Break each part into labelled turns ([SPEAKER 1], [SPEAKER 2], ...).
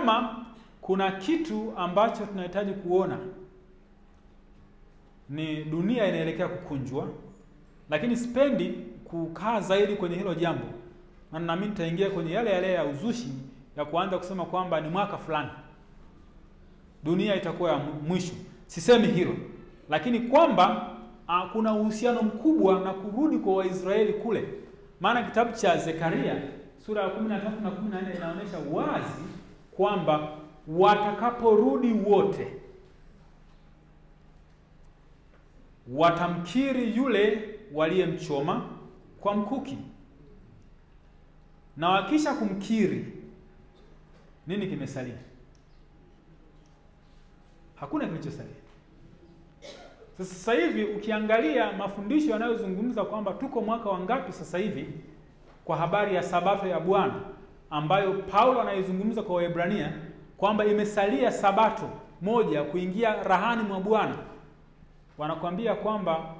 [SPEAKER 1] kama kuna kitu ambacho tunahitaji kuona ni dunia inaelekea kukunjwa, lakini sipendi kukaa zaidi kwenye hilo jambo. Na mimi nitaingia kwenye yale ya uzushi ya kuanza kusema kwamba ni mwaka fulani dunia itakuwa ya mwisho. Sisemi hilo, lakini kwamba kuna uhusiano mkubwa na kurudi kwa Waisraeli kule. Maana kitabu cha Zekaria sura ya 13 na 14 inaonyesha wazi kwamba watakaporudi wote watamkiri yule waliyemchoma kwa mkuki. Na wakisha kumkiri, nini kimesalia? Hakuna kilichosalia. Sasa hivi ukiangalia mafundisho yanayozungumza kwamba tuko mwaka wangapi sasa hivi kwa habari ya sabato ya Bwana ambayo Paulo anaizungumza kwa Waebrania kwamba imesalia sabato moja kuingia rahani mwa Bwana. Wanakuambia kwamba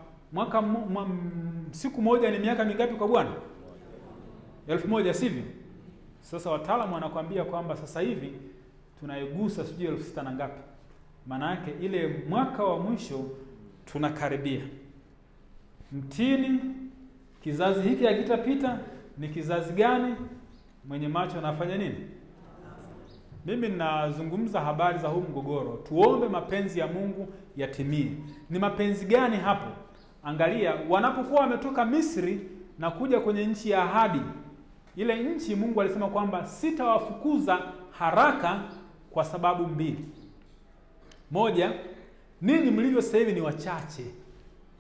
[SPEAKER 1] siku moja ni miaka mingapi kwa Bwana? 1000, sivyo? Sasa wataalamu wanakuambia kwamba sasa hivi tunaigusa sijui 6000 na ngapi. Maana yake ile mwaka wa mwisho tunakaribia. Mtini, kizazi hiki hakitapita, ni kizazi gani? Mwenye macho anafanya nini? Mimi ninazungumza habari za huu mgogoro. Tuombe mapenzi ya Mungu yatimie. Ni mapenzi gani hapo? Angalia, wanapokuwa wametoka Misri na kuja kwenye nchi ya ahadi, ile nchi Mungu alisema kwamba sitawafukuza haraka kwa sababu mbili. Moja, ninyi mlivyo sasa hivi ni wachache.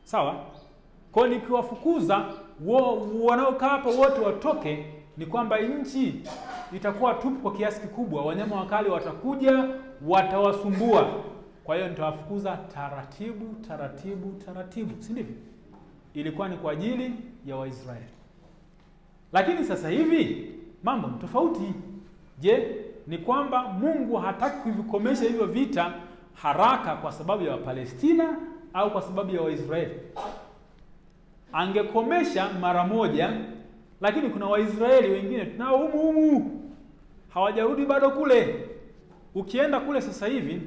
[SPEAKER 1] Sawa? Kwa nikiwafukuza wanaokaa hapa wote watoke, ni kwamba nchi itakuwa tupu kwa kiasi kikubwa. Wanyama wakali watakuja, watawasumbua. Kwa hiyo nitawafukuza taratibu taratibu taratibu, si ndivyo? Ilikuwa ni kwa ajili ya Waisraeli. Lakini sasa hivi mambo ni tofauti. Je, ni kwamba Mungu hataki kuvikomesha hivyo vita haraka kwa sababu ya Wapalestina au kwa sababu ya Waisraeli? Angekomesha mara moja, lakini kuna Waisraeli wengine tunao humu hawajarudi bado kule. Ukienda kule sasa hivi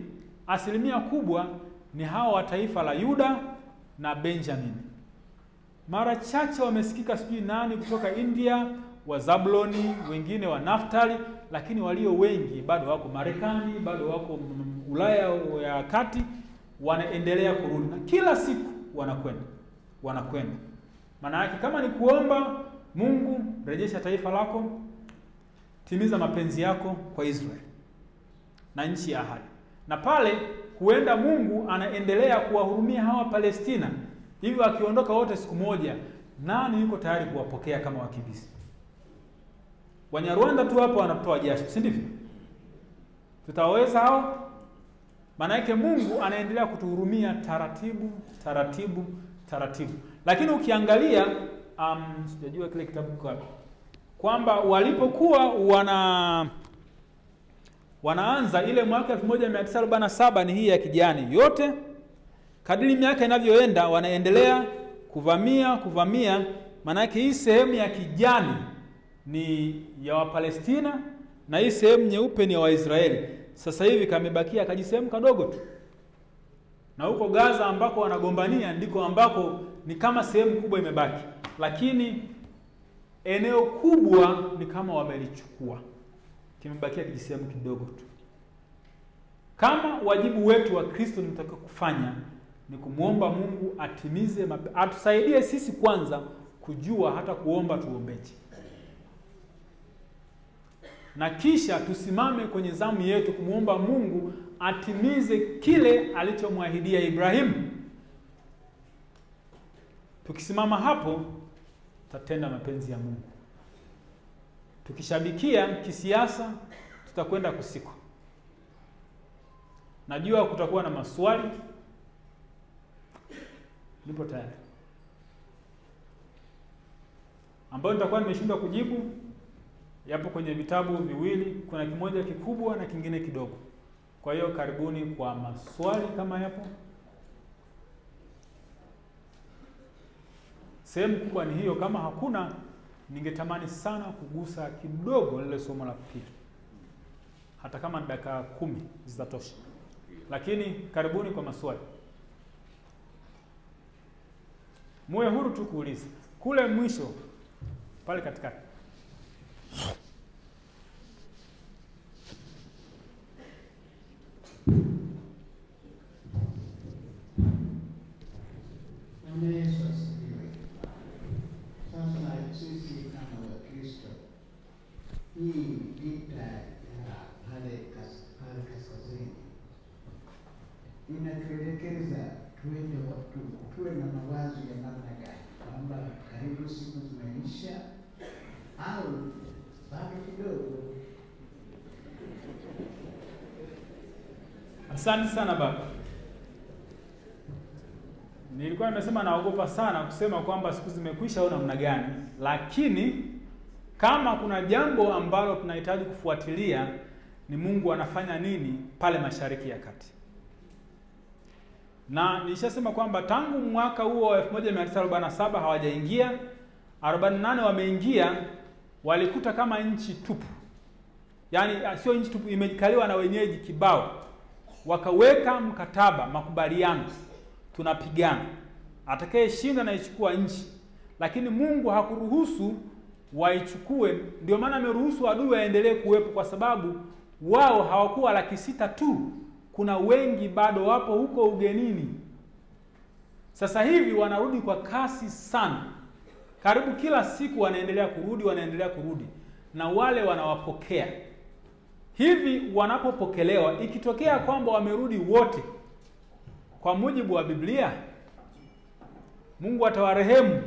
[SPEAKER 1] asilimia kubwa ni hawa wa taifa la Yuda na Benjamin. Mara chache wamesikika sijui nani kutoka India, wa Zabuloni, wengine wa Naftali, lakini walio wengi bado wako Marekani, bado wako Ulaya ya kati, wanaendelea kurudi. Na kila siku wanakwenda. Maana yake kama ni kuomba Mungu, rejesha taifa lako, timiza mapenzi yako kwa Israeli na nchi ya ahadi. Na pale huenda Mungu anaendelea kuwahurumia hawa Palestina. Hivi wakiondoka wote siku moja, nani yuko tayari kuwapokea kama wakimbizi? Wanyarwanda tu hapo wanatoa jasho, si ndivyo? Tutaweza hao? Maana yake Mungu anaendelea kutuhurumia taratibu taratibu taratibu. Lakini ukiangalia sijajua kile kitabu kiko wapi, kwamba walipokuwa wanaanza ile mwaka 1947 ni hii ya kijani yote, kadiri miaka inavyoenda wanaendelea kuvamia. Maana yake hii sehemu ya kijani ni ya Wapalestina na hii sehemu nyeupe ni ya Waisraeli. Sasa hivi kamebakia kajisehemu kadogo tu. Na huko Gaza ambako wanagombania ndiko ambako ni kama sehemu kubwa imebaki. Lakini eneo kubwa ni kama wamelichukua. Kimebakia kijisehemu kidogo tu. Kama wajibu wetu wa Kristo tunataka kufanya ni kumuomba Mungu atimize, atusaidie sisi kwanza kujua hata kuomba tuombeje. Na kisha tusimame kwenye zamu yetu kumuomba Mungu atimize kile alichomwahidia Ibrahimu. Tukisimama hapo tutatenda mapenzi ya Mungu. Tukishabikia kisiasa tutakwenda kusiko. Najua kutakuwa na maswali. Nipo tayari. Ambayo nitakuwa nimeshindwa kujibu. Yapo kwenye vitabu viwili, kuna kimoja kikubwa na kingine kidogo. Kwa hiyo karibuni kwa maswali kama yapo. Sehemu kubwa ni hiyo. Kama hakuna, ningetamani sana kugusa kidogo lile somo la pili. hata kama ni dakika 10 zitatosha. Lakini karibuni kwa maswali. Muwe huru tu kuuliza. Kule mwisho pale katikati.
[SPEAKER 2] Sasa sisi kama Wakristo, hii vita ya pale kaskazini inatuelekeza tuwe na mawazo ya namna gani, kwamba karibu siku zimeisha au bado kidogo?
[SPEAKER 1] Asante sana baba. Nilikuwa nimesema naogopa sana kusema kwamba siku zimekwisha au namna gani, lakini kama kuna jambo ambalo tunahitaji kufuatilia ni Mungu anafanya nini pale Mashariki ya Kati. Na nilishasema kwamba tangu mwaka huo wa 1947 hawajaingia, 48 wameingia, walikuta kama nchi tupu. Yaani sio nchi tupu, imekaliwa na wenyeji kibao. Wakaweka mkataba, makubaliano, tunapigana. Atakayeshinda na ichukua nchi. Lakini Mungu hakuruhusu waichukue, ndio maana ameruhusu adui waendelee kuwepo, kwa sababu wao hawakuwa 600,000 tu. Kuna wengi bado wapo huko ugenini. Sasa hivi wanarudi kwa kasi sana. Karibu kila siku wanaendelea kurudi na wale wanawapokea. Hivi wanapopokelewa, ikitokea kwamba wamerudi wote kwa mujibu wa Biblia, Mungu atawarehemu.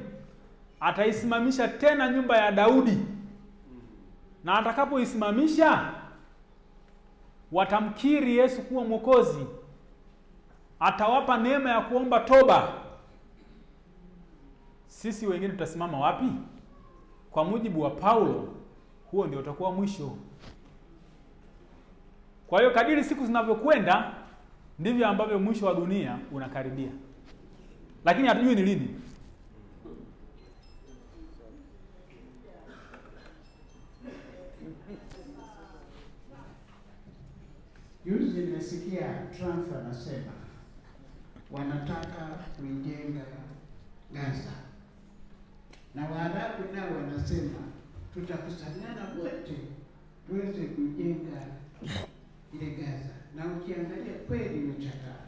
[SPEAKER 1] Ataisimamisha tena nyumba ya Daudi. Na atakapoisimamisha, watamkiri Yesu kuwa Mwokozi. Atawapa neema ya kuomba toba. Sisi wengine tutasimama wapi? Kwa mujibu wa Paulo, huo ndio utakuwa mwisho. Kwa hiyo kadiri siku zinavyokwenda ndivyo ambavyo mwisho wa dunia unakaribia. Lakini hatujui ni lini.
[SPEAKER 2] Juzi nimesikia Trump anasema wanataka kujenga Gaza. Na Waarabu nao wanasema tutakusanyana wote tuweze kujenga ile Gaza. Na ukiangalia kweli imechakaa.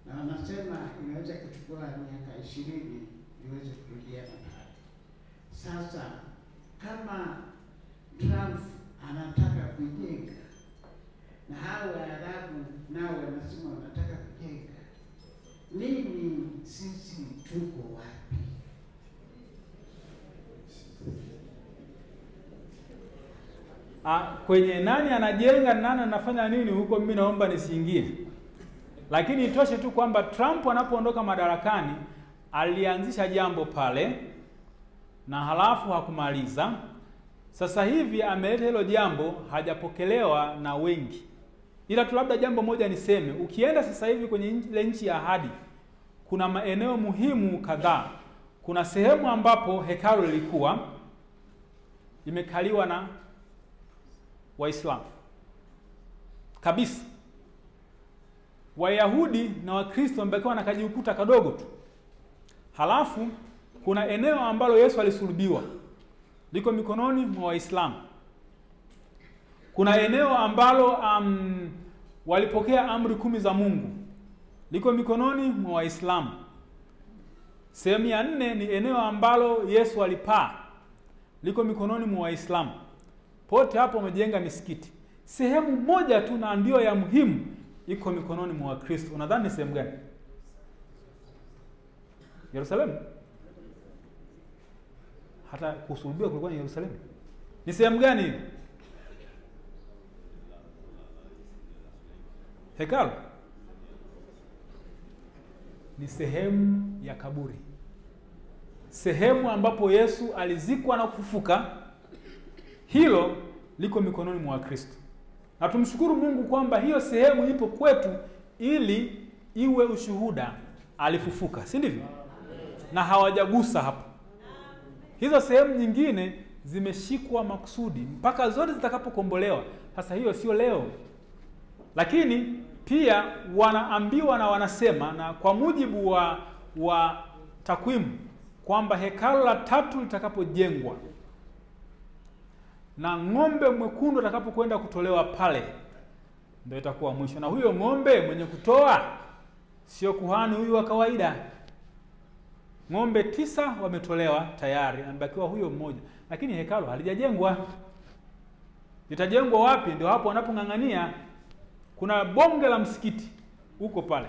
[SPEAKER 2] Na wanasema inaweza kuchukua miaka 20 iweze kurudiana pale. Sasa kama Trump anataka kujenga na hao Waarabu nao wanasema wanataka kujenga, nini sisi tuko wapi?
[SPEAKER 1] Kwenye nani anajenga, nani anafanya nini huko, mimi naomba nisiingie. Lakini itoshe tu kwamba Trump anapoondoka madarakani alianzisha jambo pale na halafu hakumaliza. Sasa hivi ameleta hilo jambo, hajapokelewa na wengi. Ila tu labda jambo moja niseme, ukienda sasa hivi kwenye ile nchi ya ahadi, kuna maeneo muhimu kadhaa. Kuna sehemu ambapo hekalu lilikuwa imekaliwa na Waislamu kabisa. Wayahudi na Wakristo wamebakiwa na kajiukuta kadogo tu. Halafu kuna eneo ambalo Yesu alisulubiwa, liko mikononi mwa Waislamu. Kuna eneo ambalo walipokea amri 10 za Mungu, liko mikononi mwa Waislamu. Sehemu ya 4 ni eneo ambalo Yesu alipaa, liko mikononi mwa Waislamu. Pote hapo wamejenga misikiti. Sehemu moja tu na ndio ya muhimu iko mikononi mwa Wakristo. Unadhani ni sehemu gani? Yerusalemu? Hata kusulubiwa kulikuwa ni Yerusalemu. Ni sehemu gani hiyo? Hekalu? Ni sehemu ya kaburi. Sehemu ambapo Yesu alizikwa na kufufuka, hilo liko mikononi mwa Kristo. Na tumshukuru Mungu kwamba hiyo sehemu ipo kwetu ili iwe ushuhuda alifufuka, si ndivyo? Na hawajagusa hapo. Hizo sehemu nyingine zimeshikwa makusudi mpaka zote zitakapokombolewa. Sasa hiyo sio leo, lakini pia wanaambiwa na wanasema, na kwa mujibu wa takwimu kwamba hekalu la 3 litakapojengwa na ng'ombe mwekundu atakapokwenda kutolewa pale, ndio itakuwa mwisho. Na huyo ng'ombe mwenye kutoa sio kuhani huyu wa kawaida. Ng'ombe 9 wametolewa tayari, amebakiwa huyo mmoja, lakini hekalu halijajengwa. Litajengwa wapi? Ndio hapo wanapong'ang'ania. Kuna bonge la msikiti huko pale.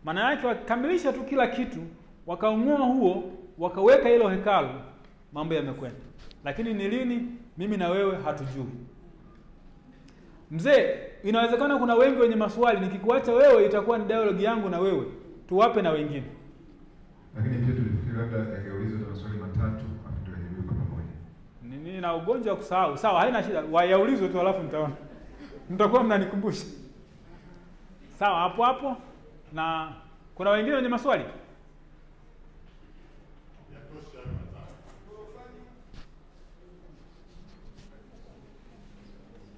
[SPEAKER 1] Maana yake wakamilisha tu kila kitu, wakaung'oa huo, wakaweka hilo hekalu, mambo yamekwenda. Lakini ni lini, mimi na wewe hatujui. Mzee, inawezekana kuna wengi wenye maswali, nikikuacha wewe itakuwa ni dialogue yangu na wewe. Tuwape na wengine.
[SPEAKER 3] Lakini pia tulifikiri labda yangeulizwa maswali matatu hapo ndio yajibu kwa pamoja.
[SPEAKER 1] Nini na ugonjwa wa kusahau. Sawa, haina shida. Wayaulizwe tu alafu mtaona. Mtakuwa mnanikumbusha. Sawa, hapo hapo. Na kuna wengine wenye maswali?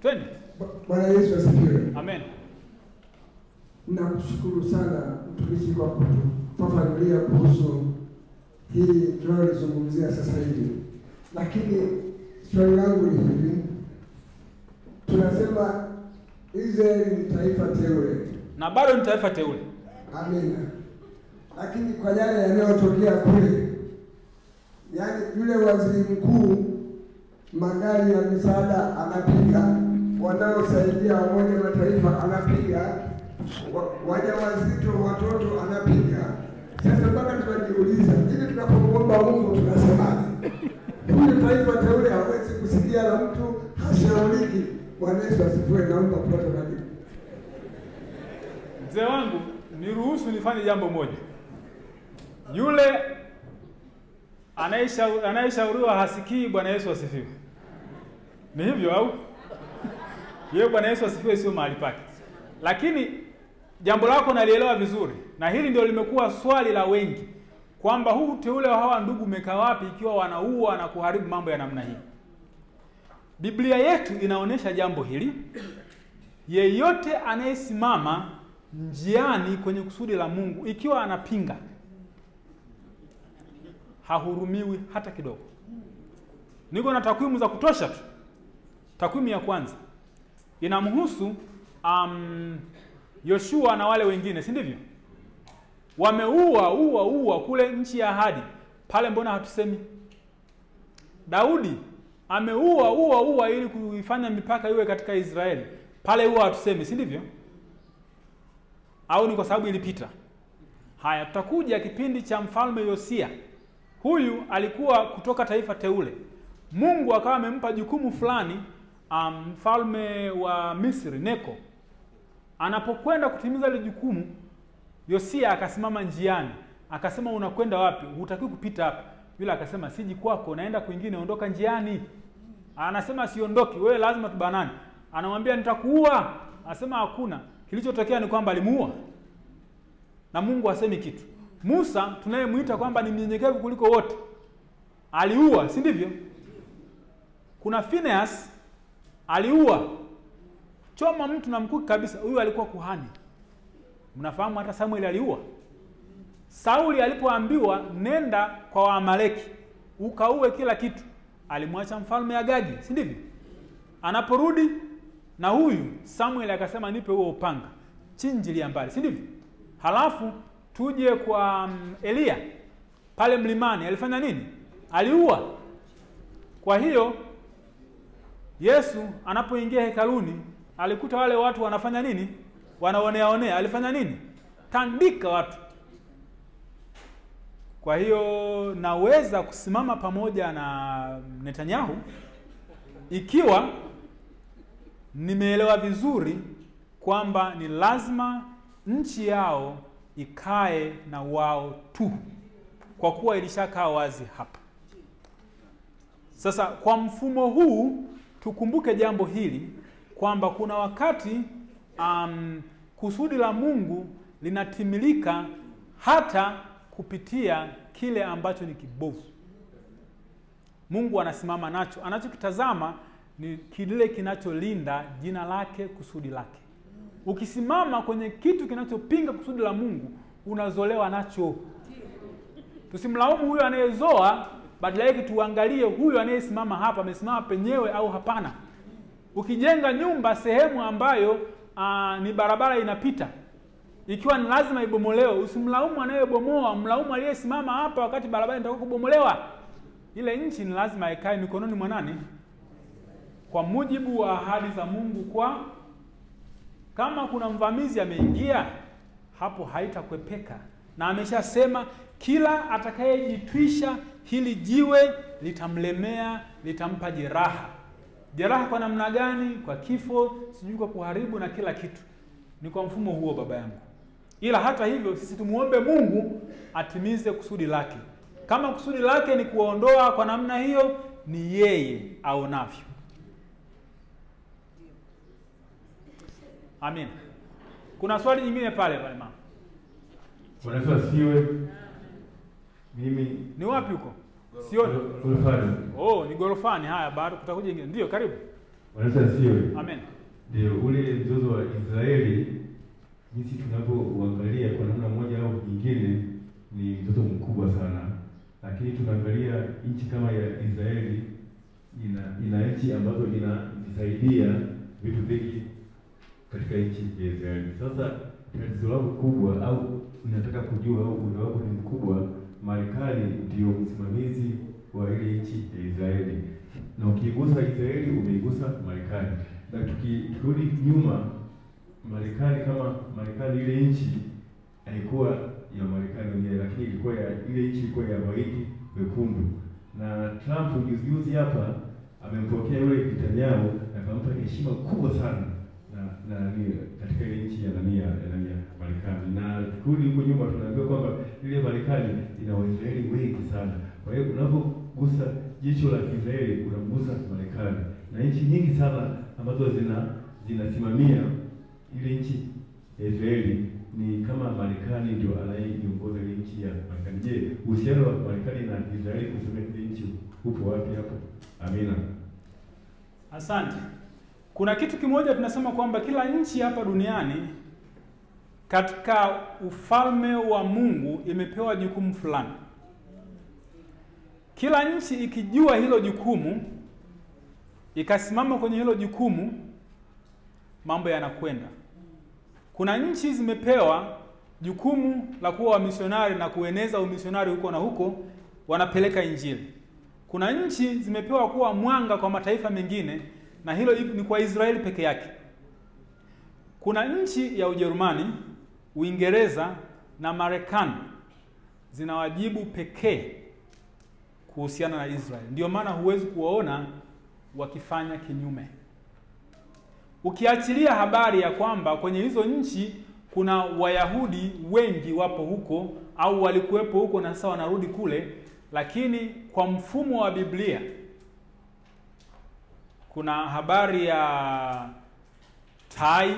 [SPEAKER 1] Twende.
[SPEAKER 4] Bwana Yesu asifiwe.
[SPEAKER 1] Amen.
[SPEAKER 4] Nakushukuru sana mtumishi kwa kutufafanulia kuhusu hili tunalozungumzia sasa hivi. Lakini swali langu ni hivi. Tunasema Israeli ni taifa teule.
[SPEAKER 1] Na bado ni taifa teule.
[SPEAKER 4] Amina. Lakini kwa yale yanayotokea kule, yaani yule waziri mkuu magari ya misaada anapiga, wanaosaidia Umoja wa Mataifa anapiga, wajawazito watoto anapiga. Sasa mpaka tunajiuliza, ili tunapomuomba Mungu tunasemaje? Huyu taifa teule hawezi kusikia na mtu hashauriki. Bwana Yesu asifiwe, naomba kupata majibu.
[SPEAKER 1] Mzee wangu, niruhusu nifanye jambo moja. Yule anayeshauriwa hasikii, Bwana Yesu asifiwe. Ni hivyo au? Yeye Bwana Yesu asifiwe sio mahali pake. Lakini jambo lako nalielewa vizuri, na hili ndio limekuwa swali la wengi, kwamba huu teule wa hawa ndugu umekaa wapi ikiwa wanaua na kuharibu mambo ya namna hii. Biblia yetu inaonyesha jambo hili. Yeyote anayesimama njiani kwenye kusudi la Mungu ikiwa anapinga, hahurumiwi hata kidogo. Niko na takwimu za kutosha tu. Takwimu ya kwanza inamhusu Yoshua na wale wengine, si ndivyo? Wameua kule nchi ya ahadi. Pale mbona hatusemi? Daudi ameua ili kuifanya mipaka iwe katika Israeli. Pale huwa hatusemi, si ndivyo? Au ni kwa sababu ilipita? Haya, tutakuja kipindi cha mfalme Yosia. Huyu alikuwa kutoka taifa teule. Mungu akawa amempa jukumu fulani. Mfalme wa Misri Neko anapokwenda kutimiza ile jukumu, Yosia akasimama njiani, akasema unakwenda wapi? Hutakiwi kupita hapa. Yule akasema siji kwako, naenda kwingine, ondoka njiani. Anasema siondoki, wewe lazima tubanane. Anamwambia nitakuua. Anasema hakuna. Kilichotokea ni kwamba alimuua. Na Mungu hasemi kitu. Musa tunayemuita kwamba ni mnyenyekevu kuliko wote, aliua, si ndivyo? Kuna Phineas aliua, choma mtu na mkuki kabisa. Huyu alikuwa kuhani. Mnafahamu hata Samuel aliua. Sauli alipoambiwa nenda kwa Waamaleki ukaue kila kitu, alimwacha mfalme Agagi, si ndivyo? Anaporudi na huyu Samuel akasema nipe huo upanga, chinjilia mbali, si ndivyo? Halafu tuje kwa Elia pale mlimani, alifanya nini? Aliua. Kwa hiyo Yesu anapoingia hekaluni alikuta wale watu wanafanya nini? Wanaonea. Alifanya nini? Tandika watu. Kwa hiyo naweza kusimama pamoja na Netanyahu ikiwa nimeelewa vizuri kwamba ni lazima nchi yao ikae na wao tu, kwa kuwa ilishakaa wazi hapa. Sasa kwa mfumo huu tukumbuke jambo hili kwamba kuna wakati kusudi la Mungu linatimilika hata kupitia kile ambacho ni kibovu. Mungu anasimama nacho, anachokitazama ni kile kinacholinda jina lake, kusudi lake. Ukisimama kwenye kitu kinachopinga kusudi la Mungu, unazolewa nacho. Tusimlaumu huyo anayezoa, badala yake tuangalie huyo anayesimama hapa amesimama penyewe au hapana. Ukijenga nyumba sehemu ambayo ni barabara inapita, ikiwa ni lazima ibomolewe, usimlaumu anayebomoa, mlaumu aliyesimama hapa wakati barabara inataka kubomolewa. Ile nchi ni lazima ikae mikononi mwa nani? Kwa mujibu wa ahadi za Mungu. Kwa kama kuna mvamizi ameingia hapo, haitakwepeka, na ameshasema kila atakayejitwisha hili jiwe litamlemea, litampa jeraha. Jeraha kwa namna gani? Kwa kifo, sijui kwa kuharibu na kila kitu. Ni kwa mfumo huo baba yangu. Ila hata hivyo sisi tumuombe Mungu atimize kusudi lake. Kama kusudi lake ni kuondoa kwa namna hiyo, ni yeye aonavyo. Amen. Kuna swali jingine pale mama.
[SPEAKER 5] Bwana asifiwe. Mimi
[SPEAKER 1] ni wapi huko? Sioni.
[SPEAKER 5] Gorofani.
[SPEAKER 1] Oh, ni gorofani. Haya, bado kutakuja nyingine. Ndio, karibu.
[SPEAKER 5] Bwana asifiwe.
[SPEAKER 1] Amen.
[SPEAKER 5] Ndio, ule mzozo wa Israeli jinsi tunavyoangalia kwa namna moja au nyingine ni mzozo mkubwa sana. Lakini tunaangalia nchi kama ya Israeli ina nchi ambazo inasaidia vitu vingi katika nchi ya Israeli. Sasa tatizo langu kubwa au ninataka kujua au uelewa wangu ni mkubwa, Marekani ndio msimamizi wa ile nchi ya Israeli. Na ukigusa Israeli umeigusa Marekani. Na tukirudi nyuma, Marekani kama Marekani, ile nchi haikuwa ya Marekani wenyewe, lakini ilikuwa ya ile nchi ilikuwa ya Waindi wekundu. Na Trump juzi hapa amempokea yule Netanyahu na akampa heshima kubwa sana na katika ile nchi ya Marekani. Na tukirudi huko nyuma tunaambiwa kwamba ile Marekani ina Waisraeli wengi sana. Kwa hiyo unapogusa jicho la Israeli unamgusa Marekani. Na nchi nyingi sana ambazo zinasimamia ile nchi ya Israeli ni kama Marekani ndio anayeiongoza ile nchi ya Marekani. Je, uhusiano wa Marekani na Israeli kusimamia ile nchi upo wapi hapo? Amina.
[SPEAKER 1] Asante. Kuna kitu kimoja tunasema kwamba kila nchi hapa duniani katika ufalme wa Mungu imepewa jukumu fulani. Kila nchi ikijua hilo jukumu, ikasimama kwenye hilo jukumu, mambo yanakwenda. Kuna nchi zimepewa jukumu la kuwa wamisionari na kueneza umisionari huko na huko, wanapeleka Injili. Kuna nchi zimepewa kuwa mwanga kwa mataifa mengine, na hilo ni kwa Israeli peke yake. Kuna nchi ya Ujerumani, Uingereza na Marekani zina wajibu pekee kuhusiana na Israeli. Ndio maana huwezi kuwaona wakifanya kinyume. Ukiachilia habari ya kwamba kwenye hizo nchi kuna Wayahudi wengi wapo huko au walikuwepo huko na sasa wanarudi kule, lakini kwa mfumo wa Biblia kuna habari ya tai.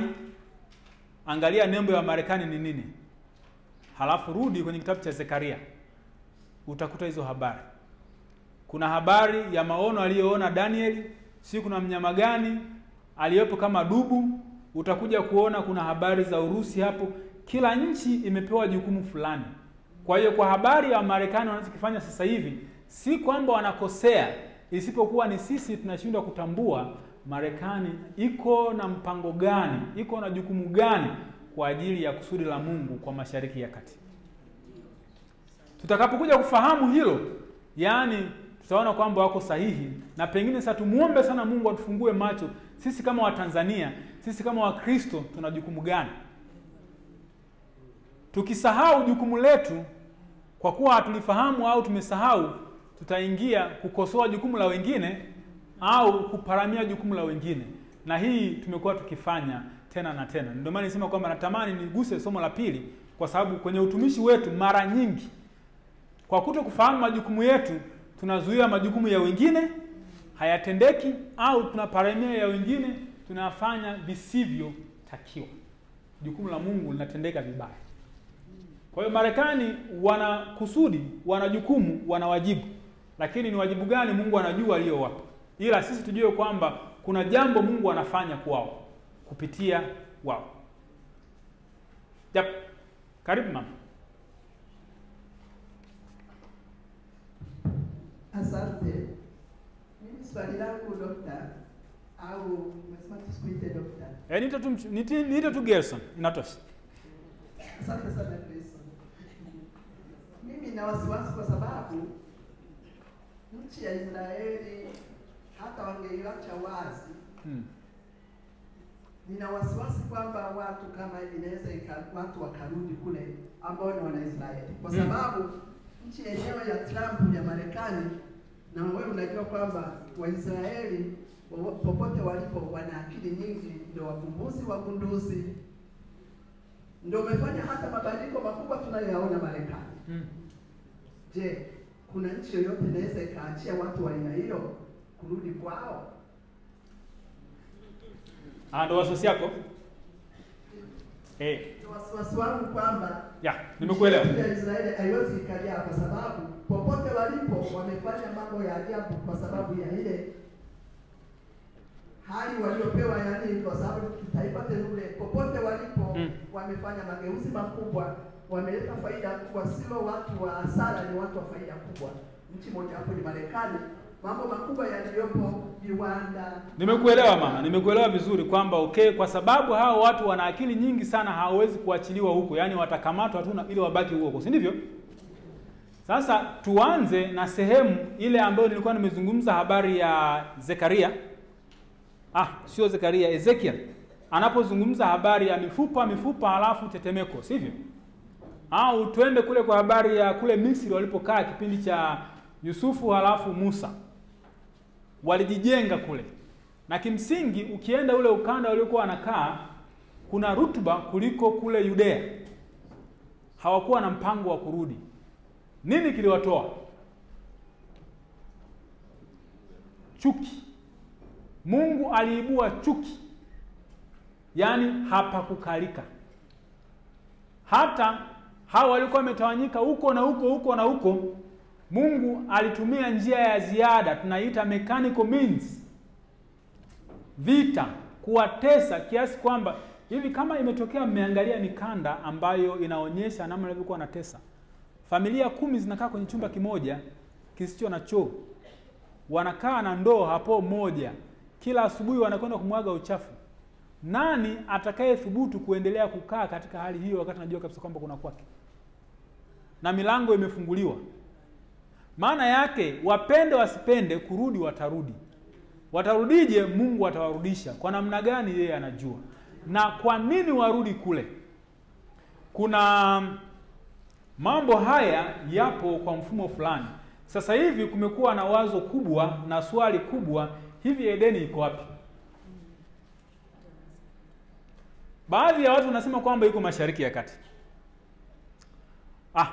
[SPEAKER 1] Angalia nembo ya Marekani ni nini, halafu rudi kwenye kitabu cha Zekaria utakuta hizo habari. Kuna habari ya maono aliyoona Danieli, si kuna mnyama gani aliyepo kama dubu, utakuja kuona kuna habari za Urusi hapo. Kila nchi imepewa jukumu fulani. Kwa hiyo kwa habari ya Marekani wanachokifanya sasa hivi si kwamba wanakosea, isipokuwa ni sisi tunashindwa kutambua Marekani iko na mpango gani, iko na jukumu gani kwa ajili ya kusudi la Mungu kwa Mashariki ya Kati. Tutakapokuja kufahamu hilo, yani tutaona kwamba wako sahihi, na pengine sasa tumuombe sana Mungu atufungue macho. Sisi kama Watanzania, sisi kama Wakristo tuna jukumu gani? Tukisahau jukumu letu kwa kuwa hatulifahamu au tumesahau, tutaingia kukosoa jukumu la wengine au kuparamia jukumu la wengine. Na hii tumekuwa tukifanya tena na tena. Ndio maana nisema kwamba natamani niguse somo la pili, kwa sababu kwenye utumishi wetu mara nyingi kwa kutokufahamu majukumu yetu tunazuia majukumu ya wengine hayatendeki, au tunaparamia ya wengine, tunafanya visivyo takiwa. Jukumu la Mungu linatendeka vibaya. Kwa hiyo Marekani wana kusudi, wana jukumu, wana wajibu. Lakini ni wajibu gani Mungu anajua aliyowapa. ila sisi tujue kwamba kuna jambo Mungu anafanya kwao kupitia wao. Yep. Karibu mama.
[SPEAKER 6] Asante. Mimi swali langu dokta, au umesema tusikuite dokta?
[SPEAKER 1] Nita tu Gerson, inatosha.
[SPEAKER 6] Asante sana Gerson. Mimi na wasiwasi kwa sababu nchi ya Israeli hata wangeiacha wazi. Nina wasiwasi kwamba watu kama inaweza watu wakarudi kule ambao ni Wanaisraeli. Kwa sababu nchi yenyewe ya Trump ya Marekani, na wewe unajua kwamba Waisraeli popote walipo wana akili nyingi, ndio wagunduzi, ndio umefanya hata mabadiliko makubwa tunayoyaona Marekani. Je, kuna nchi yoyote inaweza ikaachia watu wa aina hiyo kurudi kwao?
[SPEAKER 1] Ndio wasiwasi yako?
[SPEAKER 6] Wasiwasi wangu kwamba
[SPEAKER 1] nimekuelewa.
[SPEAKER 6] Nchi ya Israeli haiwezi ikaja kwa sababu popote walipo wamefanya mambo ya ajabu kwa sababu ya ile hali waliopewa, yani kwa sababu taifa teule popote walipo wamefanya mageuzi makubwa, wameleta faida kubwa, sio watu wa hasara, ni watu wa faida kubwa. Nchi moja hapo ni Marekani, mambo makubwa yaliyopo, viwanda.
[SPEAKER 1] Nimekuelewa mama, nimekuelewa vizuri kwamba kwa sababu hao watu wana akili nyingi sana, hawawezi kuachiliwa huko, yani watakamatwa tu ili wabaki huko, si ndivyo? Sasa tuanze na sehemu ile ambayo nilikuwa nimezungumza habari ya Zekaria. Sio Zekaria, Ezekiel. Anapozungumza habari ya mifupa halafu tetemeko, sivyo? Au twende kule kwa habari ya kule Misri walipokaa kipindi cha Yusufu halafu Musa. Walijijenga kule. Na kimsingi ukienda ule ukanda waliokuwa wanakaa, kuna rutuba kuliko kule Yudea. Hawakuwa na mpango wa kurudi. Nini kiliwatoa? Chuki. Mungu aliibua chuki. Yaani hapakukalika. Hata hao walikuwa wametawanyika huko na huko, Mungu alitumia njia ya ziada, tunaita mechanical means, vita, kuwatesa kiasi kwamba hivi kama imetokea mmeangalia mikanda ambayo inaonyesha namna walivyokuwa wanatesa. Familia 10 zinakaa kwenye chumba kimoja kisicho na choo. Wanakaa na ndoo hapo moja. Kila asubuhi wanakwenda kumwaga uchafu. Nani atakaye thubutu kuendelea kukaa katika hali hiyo wakati anajua kabisa kwamba kuna kwake? Na milango imefunguliwa. Maana yake wapende wasipende, kurudi watarudi. Watarudije? Mungu atawarudisha. Kwa namna gani yeye anajua. Na kwa nini warudi kule? Kuna mambo haya yapo kwa mfumo fulani. Sasa hivi kumekuwa na wazo kubwa na swali kubwa, hivi Edeni iko wapi? Baadhi ya watu wanasema kwamba iko Mashariki ya Kati.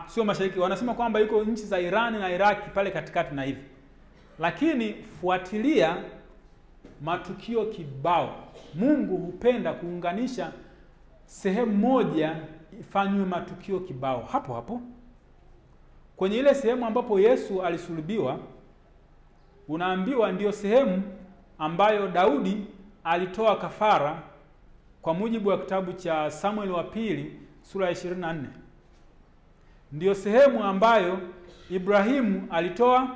[SPEAKER 1] Sio mashariki, wanasema kwamba iko nchi za Iran na Iraki pale katikati na hivi. Lakini fuatilia matukio kibao. Mungu hupenda kuunganisha sehemu moja ifanywe matukio kibao. Hapo kwenye ile sehemu ambapo Yesu alisulubiwa, unaambiwa ndio sehemu ambayo Daudi alitoa kafara kwa mujibu wa kitabu cha Samuel wa pili sura ya 24. Ndio sehemu ambayo Ibrahimu alitoa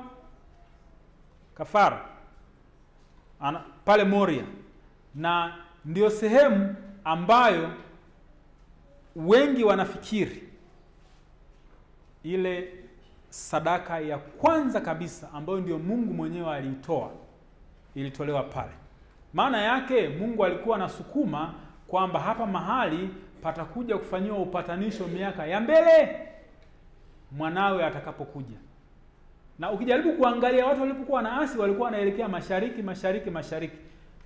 [SPEAKER 1] kafara pale Moria, na ndio sehemu ambayo wengi wanafikiri ile sadaka ya kwanza kabisa ambayo ndio Mungu mwenyewe aliitoa ilitolewa pale. Maana yake Mungu alikuwa anasukuma kwamba hapa mahali patakuja kufanyiwa upatanisho miaka ya mbele mwanawe atakapokuja. Na ukijaribu kuangalia watu walipokuwa naasi walikuwa wanaelekea mashariki.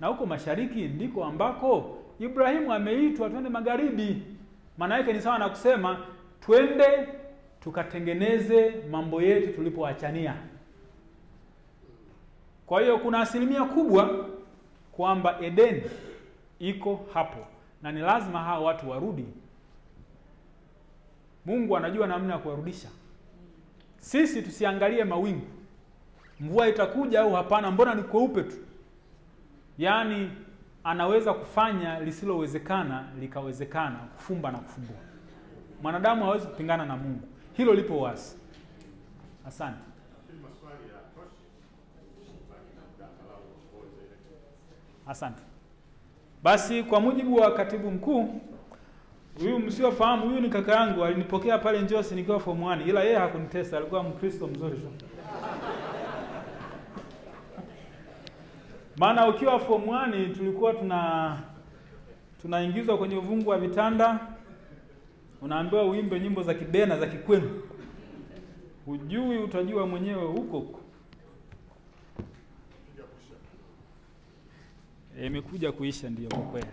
[SPEAKER 1] Na huko mashariki ndiko ambako Ibrahimu ameitwa twende magharibi. Maana yake ni sawa na kusema twende tukatengeneze mambo yetu tulipoachania. Kwa hiyo kuna asilimia kubwa kwamba Edeni iko hapo na ni lazima hao watu warudi. Mungu anajua namna ya kuwarudisha. Sisi tusiangalie mawingu. mvua itakuja au hapana, mbona ni kweupe tu. Yaani anaweza kufanya lisilowezekana likawezekana, kufumba na kufumbua. Mwanadamu hawezi kupingana na Mungu. Hilo lipo wazi. Asante. Asante. Basi kwa mujibu wa katibu mkuu, huyu msiofahamu, huyu ni kaka yangu, alinipokea pale Njosi nikiwa form 1, ila yeye hakunitesa, alikuwa Mkristo mzuri tu. Maana ukiwa form 1 tulikuwa tunaingizwa kwenye uvungu wa vitanda, unaambiwa uimbe nyimbo za Kibena za Kikwenu. Hujui, utajua mwenyewe huko. Imekuja kuisha ndio kwa kweli.